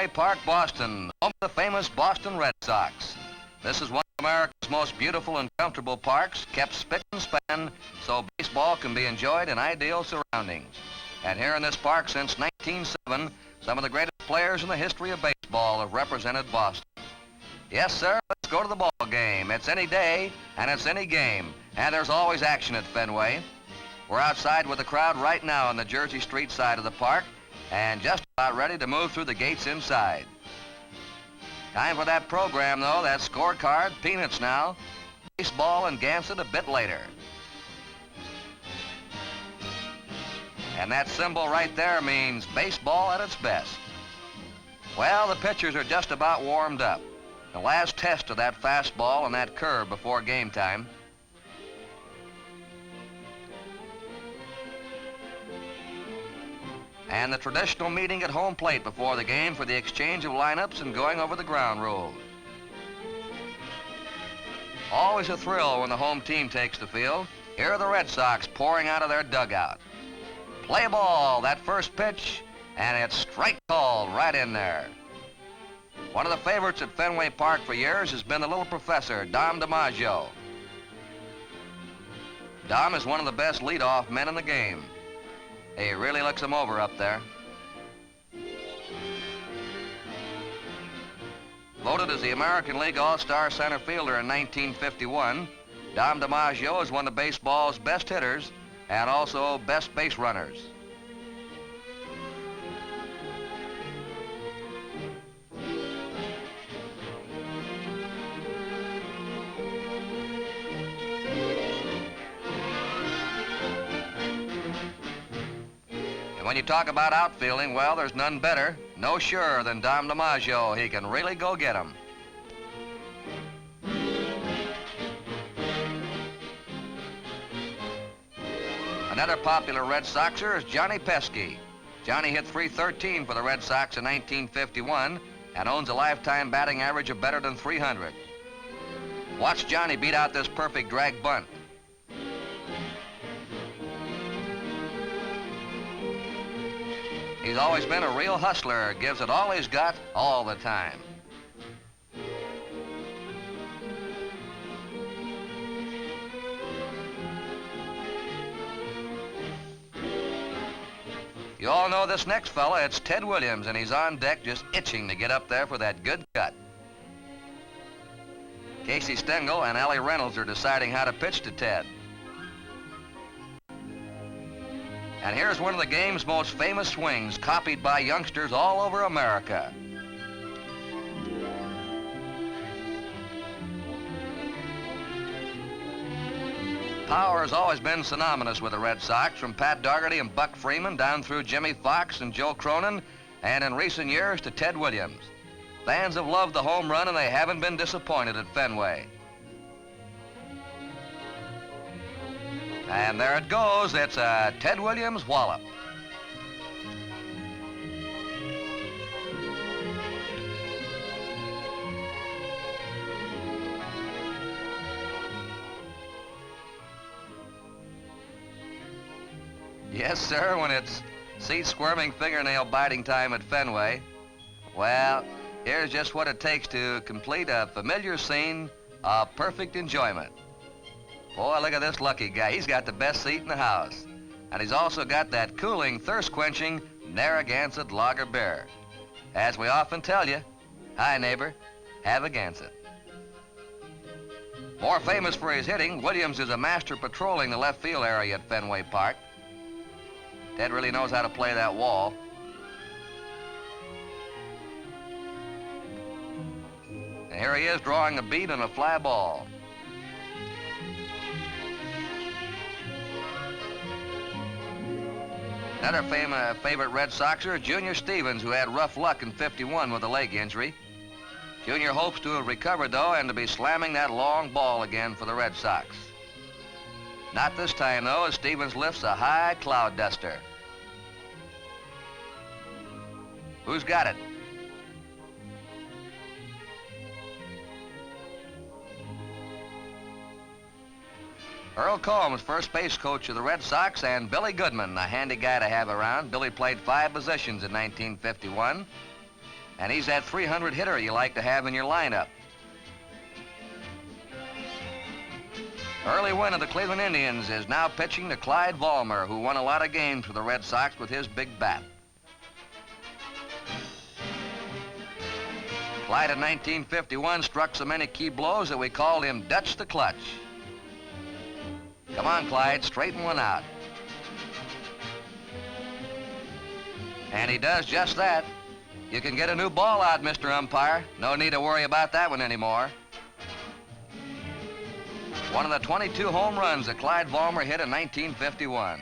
Fenway Park, Boston, home of the famous Boston Red Sox. This is one of America's most beautiful and comfortable parks, kept spick and span so baseball can be enjoyed in ideal surroundings. And here in this park since 1907, some of the greatest players in the history of baseball have represented Boston. Yes, sir, let's go to the ball game. It's any day, and it's any game, and there's always action at Fenway. We're outside with the crowd right now on the Jersey Street side of the park, and just about ready to move through the gates inside. Time for that program, though, that scorecard, peanuts now. Baseball and Gansett a bit later. And that symbol right there means baseball at its best. Well, the pitchers are just about warmed up. The last test of that fastball and that curve before game time. And the traditional meeting at home plate before the game for the exchange of lineups and going over the ground rules. Always a thrill when the home team takes the field. Here are the Red Sox pouring out of their dugout. Play ball, that first pitch, and it's strike called right in there. One of the favorites at Fenway Park for years has been the little professor, Dom DiMaggio. Dom is one of the best leadoff men in the game. He really looks him over up there. Voted as the American League All-Star center fielder in 1951, Dom DiMaggio is one of baseball's best hitters and also best base runners. When you talk about outfielding, well, there's none better, no surer than Dom DiMaggio. He can really go get 'em. Another popular Red Soxer is Johnny Pesky. Johnny hit .313 for the Red Sox in 1951 and owns a lifetime batting average of better than 300. Watch Johnny beat out this perfect drag bunt. He's always been a real hustler, gives it all he's got, all the time. You all know this next fella, it's Ted Williams, and he's on deck just itching to get up there for that good cut. Casey Stengel and Allie Reynolds are deciding how to pitch to Ted. And here's one of the game's most famous swings, copied by youngsters all over America. Power has always been synonymous with the Red Sox, from Pat Dougherty and Buck Freeman down through Jimmy Fox and Joe Cronin, and in recent years to Ted Williams. Fans have loved the home run, and they haven't been disappointed at Fenway. And there it goes. It's a Ted Williams wallop. Yes, sir, when it's seat-squirming, fingernail-biting time at Fenway. Well, here's just what it takes to complete a familiar scene of perfect enjoyment. Boy, look at this lucky guy. He's got the best seat in the house. And he's also got that cooling, thirst-quenching Narragansett lager beer. As we often tell you, hi, neighbor, have a Gansett. More famous for his hitting, Williams is a master patrolling the left field area at Fenway Park. Ted really knows how to play that wall. And here he is drawing a beat on a fly ball. Another favorite Red Soxer, Junior Stevens, who had rough luck in '51 with a leg injury. Junior hopes to have recovered, though, and to be slamming that long ball again for the Red Sox. Not this time, though, as Stevens lifts a high cloud duster. Who's got it? Earl Combs, first base coach of the Red Sox, and Billy Goodman, a handy guy to have around. Billy played 5 positions in 1951. And he's that 300 hitter you like to have in your lineup. Early win of the Cleveland Indians is now pitching to Clyde Vollmer, who won a lot of games for the Red Sox with his big bat. Clyde in 1951 struck so many key blows that we called him Dutch the Clutch. Come on, Clyde, straighten one out. And he does just that. You can get a new ball out, Mr. Umpire. No need to worry about that one anymore. One of the 22 home runs that Clyde Vollmer hit in 1951.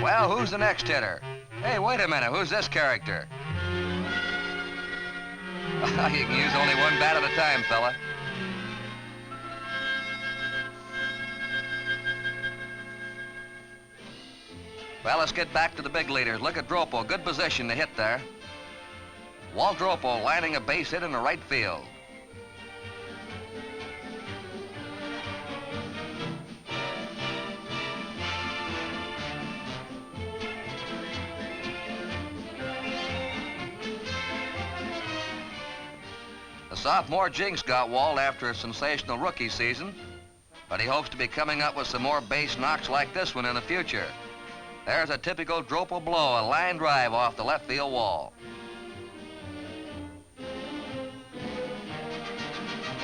Well, who's the next hitter? Hey, wait a minute, who's this character? You can use only one bat at a time, fella. Well, let's get back to the big leaders. Look at Dropo, good position to hit there. Walt Dropo lining a base hit in the right field. The sophomore jinx got Walt after a sensational rookie season, but he hopes to be coming up with some more base knocks like this one in the future. There's a typical Dropo blow, a line drive off the left field wall.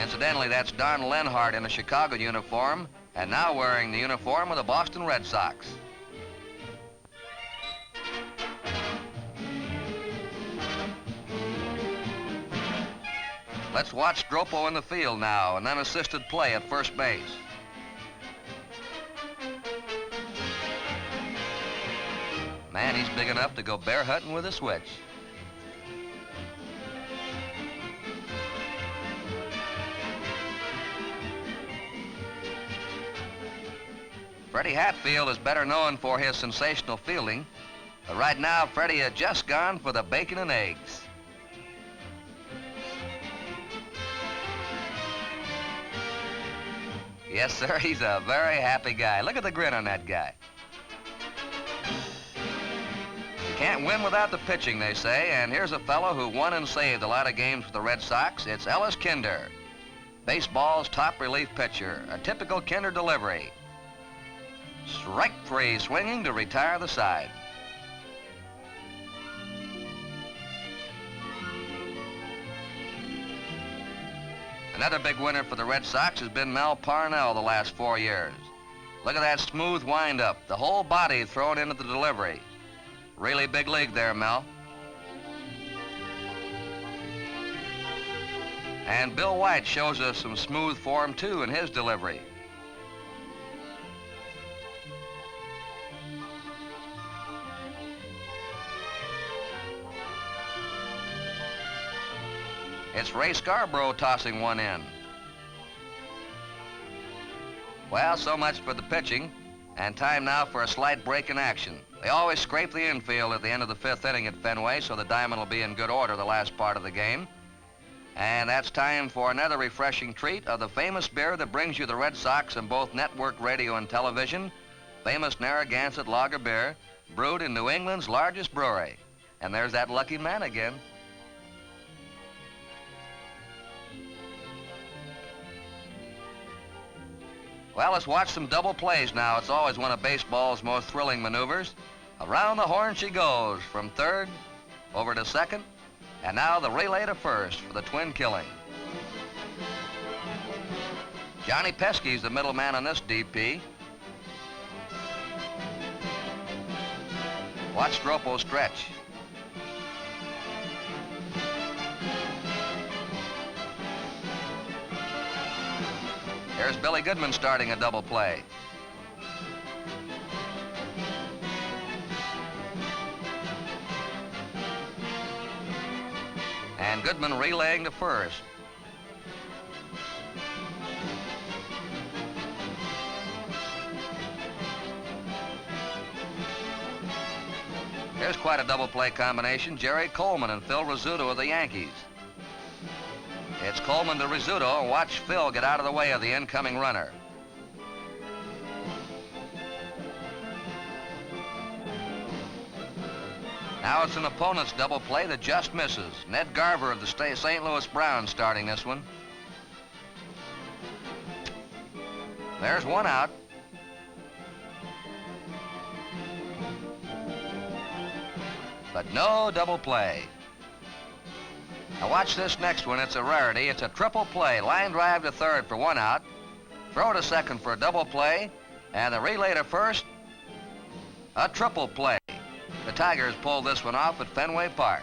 Incidentally, that's Don Lenhart in a Chicago uniform, and now wearing the uniform of the Boston Red Sox. Let's watch Dropo in the field now, and then assisted play at first base. Man, he's big enough to go bear hunting with a switch. Freddie Hatfield is better known for his sensational fielding, but right now Freddie had just gone for the bacon and eggs. Yes, sir, he's a very happy guy. Look at the grin on that guy. Can't win without the pitching, they say, and here's a fellow who won and saved a lot of games for the Red Sox. It's Ellis Kinder, baseball's top relief pitcher. A typical Kinder delivery. Strike three, swinging to retire the side. Another big winner for the Red Sox has been Mel Parnell the last 4 years. Look at that smooth wind-up, the whole body thrown into the delivery. Really big league there, Mel. And Bill White shows us some smooth form, too, in his delivery. It's Ray Scarborough tossing one in. Well, so much for the pitching, and time now for a slight break in action. They always scrape the infield at the end of the 5th inning at Fenway, so the diamond will be in good order the last part of the game. And that's time for another refreshing treat of the famous beer that brings you the Red Sox on both network radio and television, famous Narragansett Lager beer, brewed in New England's largest brewery. And there's that lucky man again. Well, let's watch some double plays now. It's always one of baseball's most thrilling maneuvers. Around the horn she goes, from third over to second, and now the relay to first for the twin killing. Johnny Pesky's the middleman on this DP. Watch Dropo stretch. Here's Billy Goodman starting a double play. And Goodman relaying to first. Here's quite a double play combination. Jerry Coleman and Phil Rizzuto of the Yankees. It's Coleman to Rizzuto, and watch Phil get out of the way of the incoming runner. Now it's an opponent's double play that just misses. Ned Garver of the St. Louis Browns starting this one. There's one out. But no double play. Now watch this next one. It's a rarity. It's a triple play. Line drive to third for one out. Throw to second for a double play. And the relay to first, a triple play. The Tigers pulled this one off at Fenway Park.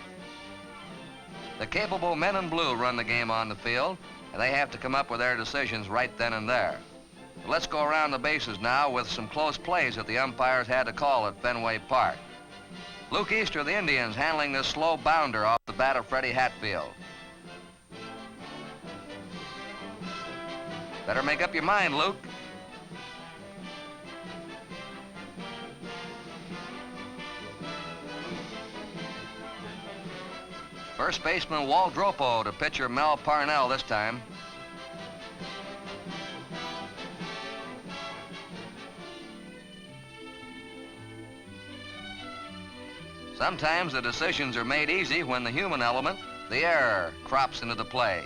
The capable men in blue run the game on the field, and they have to come up with their decisions right then and there. Let's go around the bases now with some close plays that the umpires had to call at Fenway Park. Luke Easter of the Indians handling this slow bounder off the bat of Freddie Hatfield. Better make up your mind, Luke. First baseman Walt Dropo to pitcher Mel Parnell this time. Sometimes the decisions are made easy when the human element, the error, crops into the play.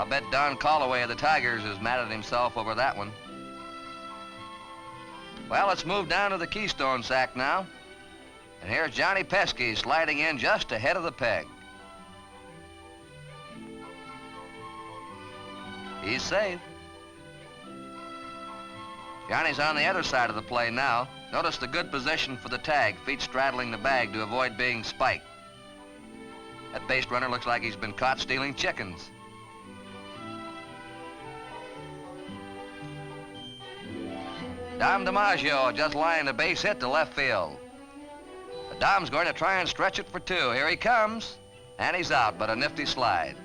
I'll bet Don Calloway of the Tigers is mad at himself over that one. Well, let's move down to the Keystone sack now. And here's Johnny Pesky sliding in just ahead of the peg. He's safe. Johnny's on the other side of the play now. Notice the good position for the tag, feet straddling the bag to avoid being spiked. That base runner looks like he's been caught stealing chickens. Dom DiMaggio just lined a base hit to left field. But Dom's going to try and stretch it for two. Here he comes, and he's out, but a nifty slide.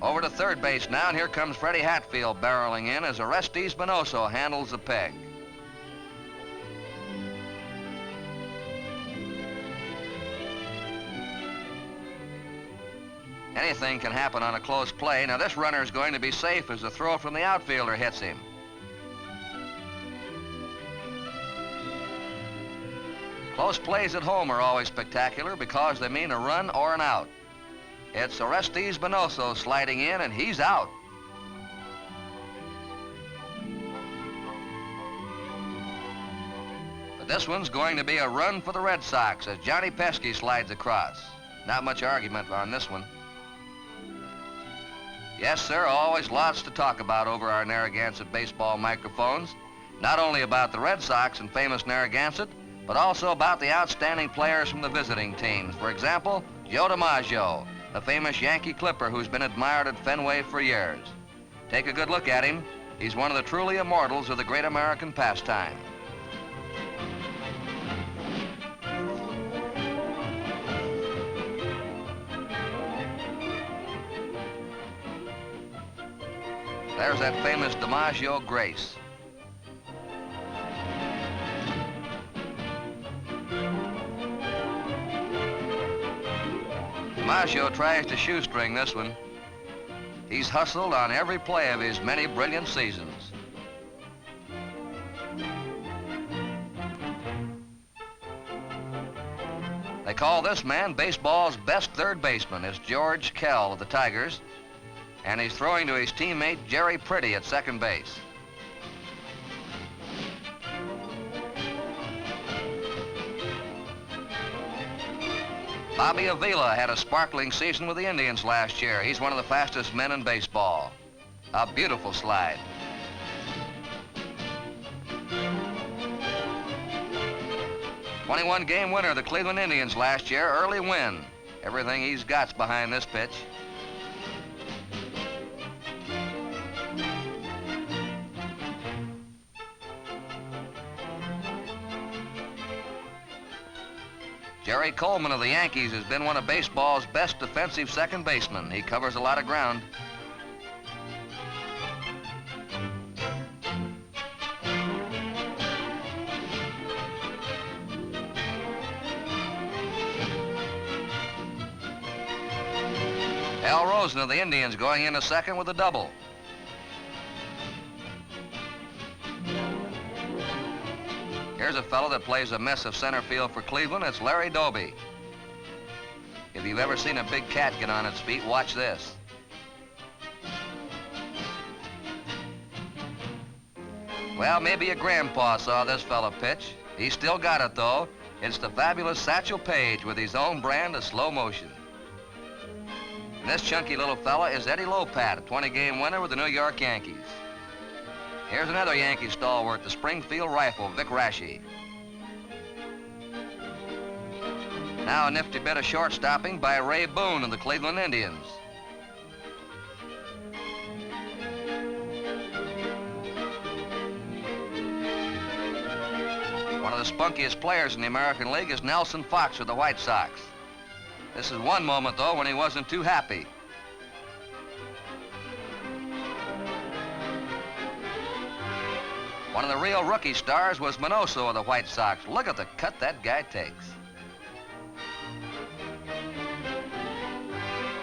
Over to third base now, and here comes Freddie Hatfield barreling in as Orestes Bonoso handles the peg. Anything can happen on a close play. Now this runner is going to be safe as the throw from the outfielder hits him. Close plays at home are always spectacular because they mean a run or an out. It's Orestes Bonoso sliding in, and he's out. But this one's going to be a run for the Red Sox as Johnny Pesky slides across. Not much argument on this one. Yes, sir, always lots to talk about over our Narragansett baseball microphones. Not only about the Red Sox and famous Narragansett, but also about the outstanding players from the visiting teams. For example, Joe DiMaggio, the famous Yankee Clipper who's been admired at Fenway for years. Take a good look at him. He's one of the truly immortals of the great American pastime. There's that famous DiMaggio grace. DiMaggio tries to shoestring this one. He's hustled on every play of his many brilliant seasons. They call this man baseball's best third baseman. It's George Kell of the Tigers, and he's throwing to his teammate Jerry Pretty at second base. Bobby Avila had a sparkling season with the Indians last year. He's one of the fastest men in baseball. A beautiful slide. '21 game winner of the Cleveland Indians last year, early win. Everything he's got's behind this pitch. Jerry Coleman of the Yankees has been one of baseball's best defensive second basemen. He covers a lot of ground. Al Rosen of the Indians going into second with a double. Here's a fellow that plays a mess of center field for Cleveland. It's Larry Doby. If you've ever seen a big cat get on its feet, watch this. Well, maybe your grandpa saw this fellow pitch. He still got it, though. It's the fabulous Satchel Paige with his own brand of slow motion. And this chunky little fella is Eddie Lopat, a 20-game winner with the New York Yankees. Here's another Yankee stalwart, the Springfield Rifle, Vic Raschi. Now a nifty bit of shortstopping by Ray Boone of the Cleveland Indians. One of the spunkiest players in the American League is Nelson Fox of the White Sox. This is one moment, though, when he wasn't too happy. One of the real rookie stars was Minoso of the White Sox. Look at the cut that guy takes.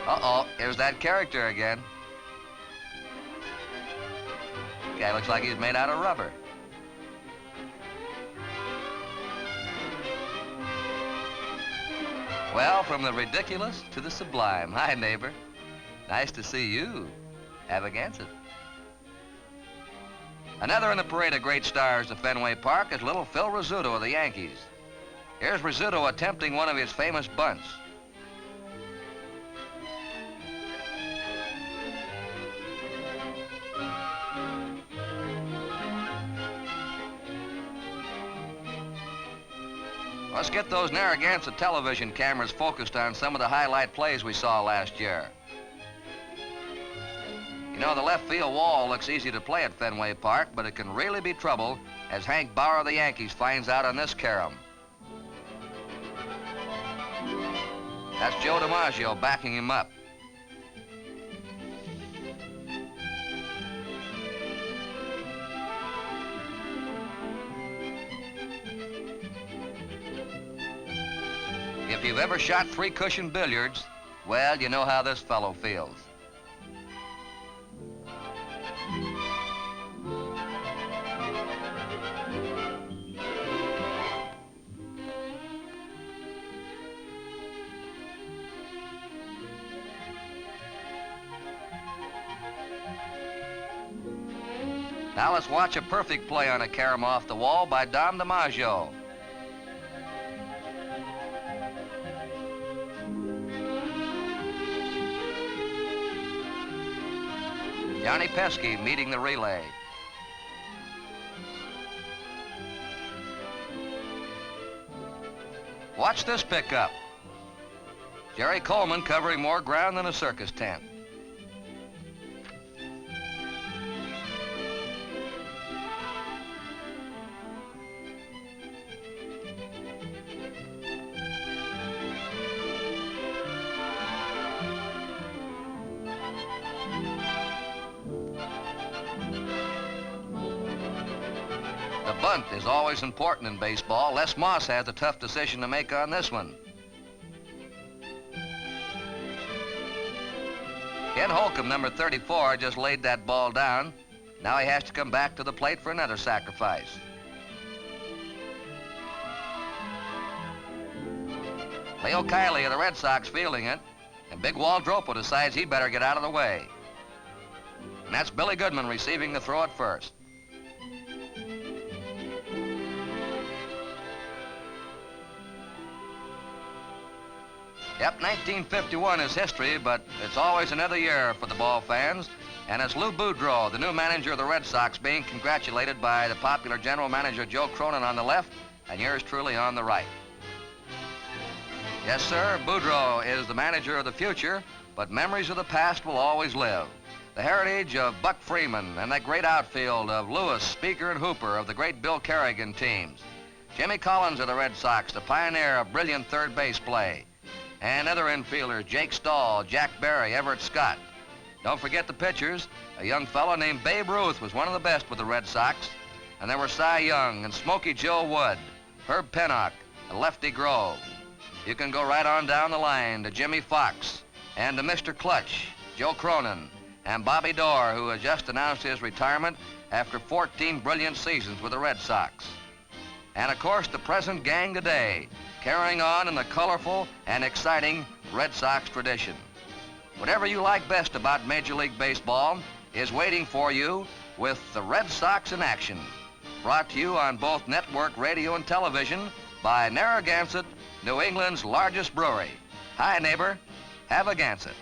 Uh-oh, here's that character again. Guy looks like he's made out of rubber. Well, from the ridiculous to the sublime. Hi, neighbor. Nice to see you. Avaganset. Another in the parade of great stars at Fenway Park is little Phil Rizzuto of the Yankees. Here's Rizzuto attempting one of his famous bunts. Let's get those Narragansett television cameras focused on some of the highlight plays we saw last year. You know, the left field wall looks easy to play at Fenway Park, but it can really be trouble, as Hank Bauer of the Yankees finds out on this carom. That's Joe DiMaggio backing him up. If you've ever shot three-cushion billiards, well, you know how this fellow feels. Now let's watch a perfect play on a carom off the wall by Dom DiMaggio. Johnny Pesky meeting the relay. Watch this pickup. Jerry Coleman covering more ground than a circus tent. The bunt is always important in baseball. Les Moss has a tough decision to make on this one. Ken Holcomb, number 34, just laid that ball down. Now he has to come back to the plate for another sacrifice. Leo Kiley of the Red Sox fielding it, and Big Waldropo decides he better get out of the way. And that's Billy Goodman receiving the throw at first. Yep, 1951 is history, but it's always another year for the ball fans. And it's Lou Boudreau, the new manager of the Red Sox, being congratulated by the popular general manager Joe Cronin on the left, and yours truly on the right. Yes, sir, Boudreau is the manager of the future, but memories of the past will always live. The heritage of Buck Freeman and that great outfield of Lewis, Speaker, and Hooper of the great Bill Kerrigan teams. Jimmy Collins of the Red Sox, the pioneer of brilliant third base play. And other infielders, Jake Stahl, Jack Barry, Everett Scott. Don't forget the pitchers. A young fellow named Babe Ruth was one of the best with the Red Sox. And there were Cy Young and Smokey Joe Wood, Herb Pennock, and Lefty Grove. You can go right on down the line to Jimmy Fox, and to Mr. Clutch, Joe Cronin, and Bobby Dorr, who has just announced his retirement after 14 brilliant seasons with the Red Sox. And of course, the present gang today, carrying on in the colorful and exciting Red Sox tradition. Whatever you like best about Major League Baseball is waiting for you with the Red Sox in action. Brought to you on both network radio and television by Narragansett, New England's largest brewery. Hi, neighbor. Have a Gansett.